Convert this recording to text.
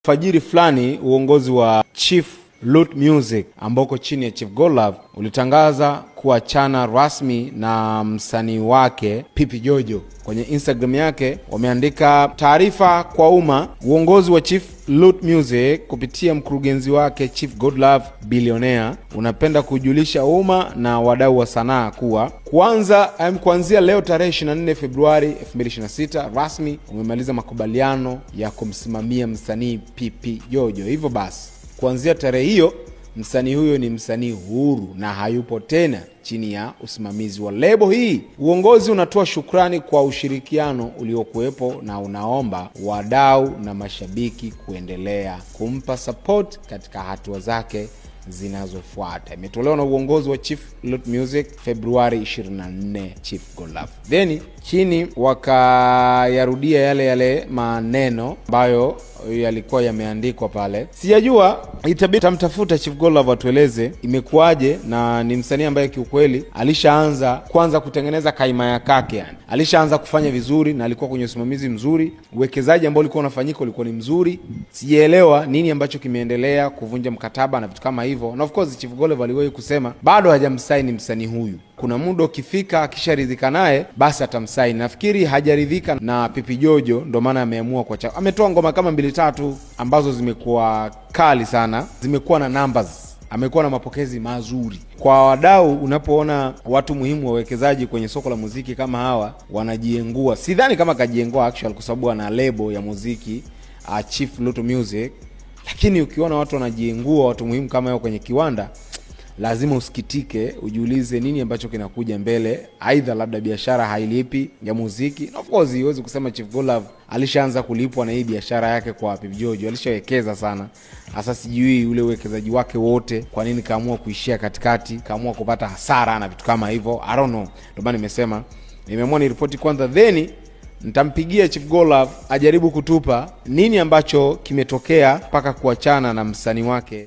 Fajiri fulani uongozi wa Chief Loot Music ambako chini ya Chief Godlove ulitangaza kuachana rasmi na msanii wake Pipi Jojo. Kwenye Instagram yake wameandika taarifa kwa umma. Uongozi wa Chief Loot Music kupitia mkurugenzi wake Chief Godlove Billionaire unapenda kujulisha umma na wadau wa sanaa kuwa kuanzia leo tarehe 24 Februari 2026 rasmi umemaliza makubaliano ya kumsimamia msanii Pipi Jojo. Hivyo basi kuanzia tarehe hiyo msanii huyo ni msanii huru na hayupo tena chini ya usimamizi wa lebo hii. Uongozi unatoa shukrani kwa ushirikiano uliokuwepo na unaomba wadau na mashabiki kuendelea kumpa support katika hatua zake zinazofuata. Imetolewa na uongozi wa Chief Loot Music Februari 24. Chief Godlove then chini wakayarudia yale maneno ambayo yalikuwa yameandikwa pale. Sijajua, itabidi tamtafuta Chief Godlove atueleze imekuaje, na ni msanii ambaye kiukweli alishaanza kwanza kutengeneza kaima ya kake, yani alishaanza kufanya vizuri na alikuwa kwenye usimamizi mzuri. Uwekezaji ambao ulikuwa unafanyika ulikuwa ni mzuri. Sijaelewa nini ambacho kimeendelea kuvunja mkataba na vitu kama hivyo. Na of course Chief Godlove aliwahi kusema bado hajamsaini msanii huyu. Kuna muda ukifika akisharidhika naye basi atamsaini. Nafikiri hajaridhika na Pipi Jojo ndio maana ameamua kuacha. Ametoa ngoma kama 2-3 ambazo zimekuwa kali sana, zimekuwa na numbers, amekuwa na mapokezi mazuri kwa wadau. Unapoona watu muhimu wawekezaji kwenye soko la muziki kama hawa wanajiengua, sidhani kama kajiengua actual kwa sababu ana lebo ya muziki Chief Loot Music, lakini ukiona watu wanajiengua, watu muhimu kama hao kwenye kiwanda, lazima usikitike, ujiulize nini ambacho kinakuja mbele. Aidha labda biashara hailipi ya muziki. Of course huwezi kusema Chief Godlove alishaanza kulipwa na hii biashara yake kwa Pipi Jojo, alishawekeza sana. Sasa sijui ule uwekezaji wake wote kwa nini kaamua kuishia katikati, kaamua kupata hasara na vitu kama hivyo. I don't know. Ndio maana nimesema nimeamua ni ripoti kwanza, then nitampigia Chief Godlove ajaribu kutupa nini ambacho kimetokea mpaka kuachana na msanii wake.